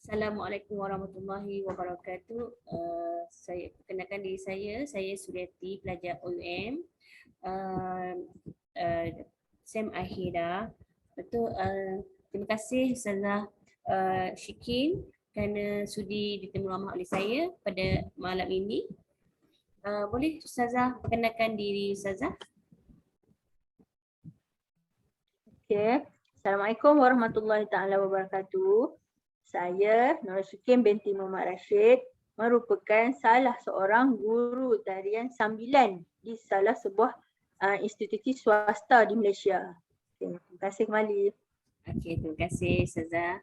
Assalamualaikum warahmatullahi wabarakatuh. Saya perkenalkan diri saya Suryati, pelajar OUM, SEM Akhira. Betul. Terima kasih Ustazah Syikin kerana sudi ditemu ramah oleh saya pada malam ini. Boleh Ustazah perkenalkan diri Ustazah? Okay. Assalamualaikum warahmatullahi taala wabarakatuh. Saya Nur Syikin binti Muhammad Rashid merupakan salah seorang guru tarian sambilan di salah sebuah institusi swasta di Malaysia. Okay. Terima kasih kembali. Okey, terima kasih Ustazah.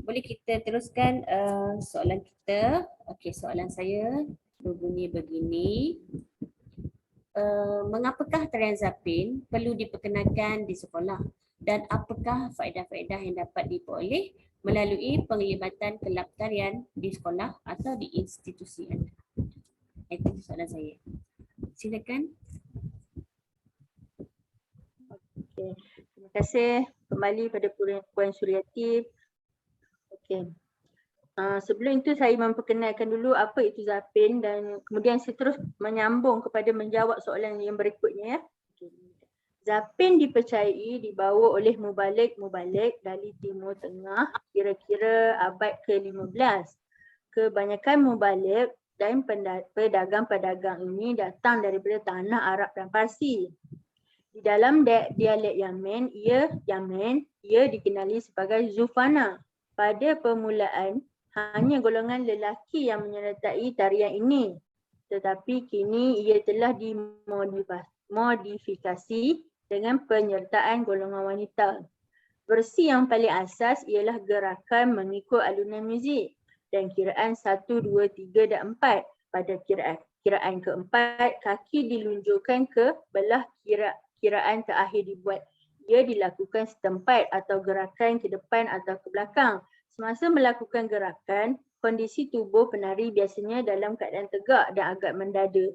Boleh kita teruskan soalan kita. Okey, soalan saya berbunyi begini. Mengapakah tarian zapin perlu diperkenalkan di sekolah dan apakah faedah-faedah yang dapat diperoleh melalui penglibatan kelab tarian di sekolah atau di institusi anda? Itu soalan saya. Silakan. Okay. Terima kasih kembali pada Puan Suryati. Okay. Sebelum itu saya memperkenalkan dulu apa itu zapin dan kemudian saya terus menyambung kepada menjawab soalan yang berikutnya. Zapin dipercayai dibawa oleh mubalik dari Timur Tengah kira-kira abad ke-15. Kebanyakan mubalik dan pedagang-pedagang ini datang daripada tanah Arab dan Parsi. Di dalam dialek Yamen, ia dikenali sebagai Zufana. Pada permulaan, hanya golongan lelaki yang menyertai tarian ini. Tetapi kini ia telah dimodifikasi dengan penyertaan golongan wanita. Versi yang paling asas ialah gerakan mengikut alunan muzik dan kiraan 1, 2, 3 dan 4. Pada kiraan keempat, kaki dilunjukkan ke belah kiraan terakhir dibuat. Ia dilakukan setempat atau gerakan ke depan atau ke belakang. Semasa melakukan gerakan, kondisi tubuh penari biasanya dalam keadaan tegak dan agak mendada.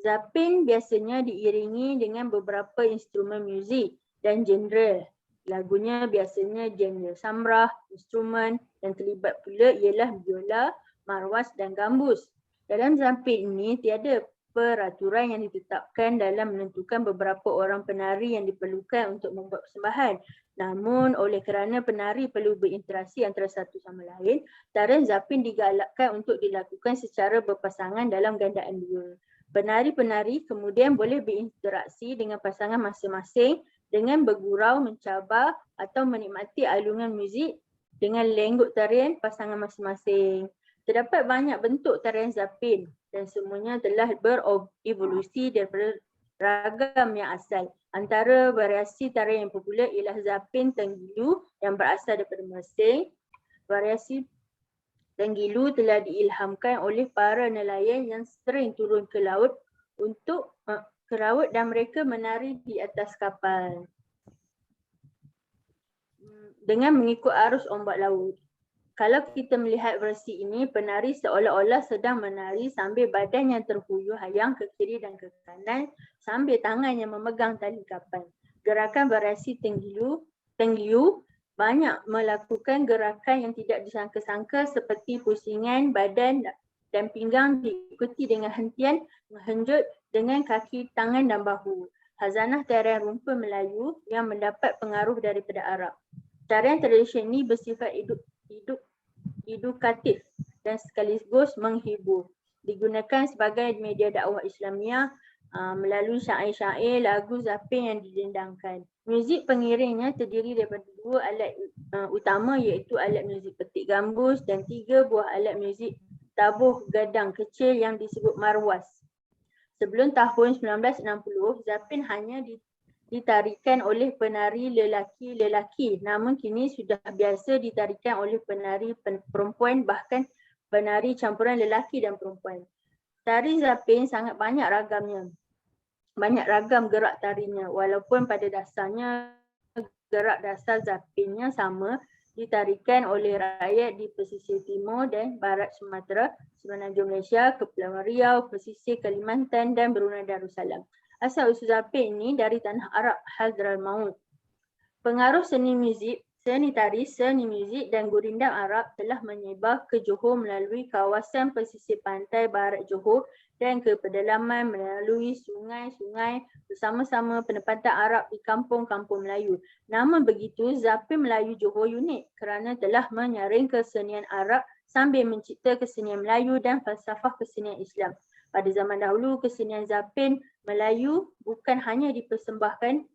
Zapin biasanya diiringi dengan beberapa instrumen muzik dan genre. Lagunya biasanya genre samrah, instrumen yang terlibat pula ialah biola, marwas dan gambus. Dalam zapin ini tiada peraturan yang ditetapkan dalam menentukan beberapa orang penari yang diperlukan untuk membuat persembahan. Namun oleh kerana penari perlu berinteraksi antara satu sama lain, tarian zapin digalakkan untuk dilakukan secara berpasangan dalam gandaan dua. Penari-penari kemudian boleh berinteraksi dengan pasangan masing-masing dengan bergurau, mencabar atau menikmati alungan muzik dengan lenggut tarian pasangan masing-masing. Terdapat banyak bentuk tarian zapin dan semuanya telah berevolusi daripada ragam yang asal. Antara variasi tarian yang popular ialah zapin Tenggilu yang berasal daripada Mesir. Variasi Tenggilu telah diilhamkan oleh para nelayan yang sering turun ke laut dan mereka menari di atas kapal dengan mengikut arus ombak laut. Kalau kita melihat versi ini, penari seolah-olah sedang menari sambil badan yang terhuyuh hayang ke kiri dan ke kanan sambil tangan yang memegang tali kapal. Gerakan variasi Tenggilu banyak melakukan gerakan yang tidak disangka-sangka seperti pusingan badan dan pinggang diikuti dengan hentian menghenjut dengan kaki, tangan dan bahu. Khazanah tarian rumpun Melayu yang mendapat pengaruh daripada Arab. Tarian tradisi ini bersifat edukatif dan sekaligus menghibur. Digunakan sebagai media dakwah Islamiah melalui syair-syair, lagu zapin yang didendangkan. Muzik pengiringnya terdiri daripada dua alat utama iaitu alat muzik petik gambus dan 3 buah alat muzik tabuh gadang kecil yang disebut marwas. Sebelum tahun 1960, zapin hanya ditarikan oleh penari lelaki-lelaki, namun kini sudah biasa ditarikan oleh penari perempuan, bahkan penari campuran lelaki dan perempuan. Tari zapin sangat banyak ragamnya. Banyak ragam gerak tarinya, walaupun pada dasarnya gerak dasar zapinnya sama, ditarikan oleh rakyat di pesisir timur dan barat Sumatera, semenanjung Malaysia, Kepulauan Riau, pesisir Kalimantan dan Brunei Darussalam. Asal usul zapin ini dari tanah Arab Hadramaut. Pengaruh seni muzik Seni tari, seni muzik dan gurindam Arab telah menyebar ke Johor melalui kawasan pesisir pantai barat Johor dan ke pedalaman melalui sungai-sungai bersama-sama penempatan Arab di kampung-kampung Melayu. Namun begitu, Zapin Melayu Johor unik kerana telah menyaring kesenian Arab sambil mencipta kesenian Melayu dan falsafah kesenian Islam. Pada zaman dahulu, kesenian Zapin Melayu bukan hanya dipersembahkan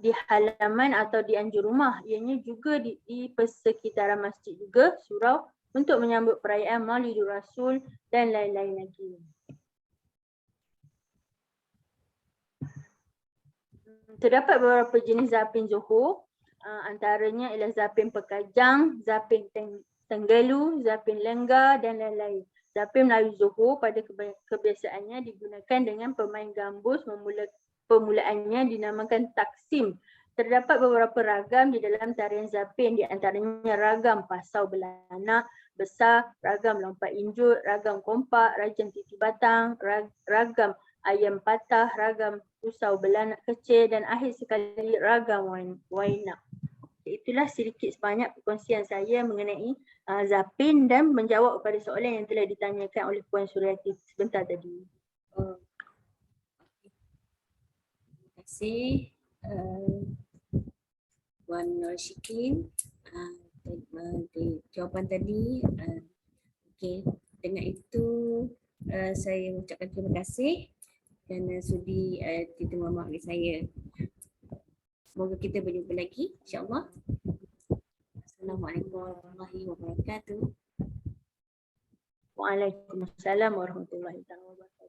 di halaman atau di anjur rumah, ianya juga di persekitaran masjid juga, surau untuk menyambut perayaan Maulidur Rasul dan lain-lain lagi. Terdapat beberapa jenis zapin Johor, antaranya ialah zapin Pekajang, zapin Tenggelu, zapin Lenggar dan lain-lain. Zapin Melayu Johor pada kebiasaannya digunakan dengan pemain gambus, permulaannya dinamakan taksim. Terdapat beberapa ragam di dalam tarian zapin, di antaranya ragam pasau belanak besar, ragam lompat injut, ragam kompak, ragam titi batang, ragam ayam patah, ragam pusau belanak kecil dan akhir sekali ragam wainak. Itulah sedikit sebanyak perkongsian saya mengenai zapin dan menjawab kepada soalan yang telah ditanyakan oleh Puan Suryati sebentar tadi. Terima kasih Puan Nur Syikin. Jawapan tadi. Okey, dengan itu saya ucapkan terima kasih kerana sudi diterima maklum saya. Semoga kita berjumpa lagi, insya-Allah. Assalamualaikum warahmatullahi wabarakatuh. Waalaikumsalam warahmatullahi wabarakatuh.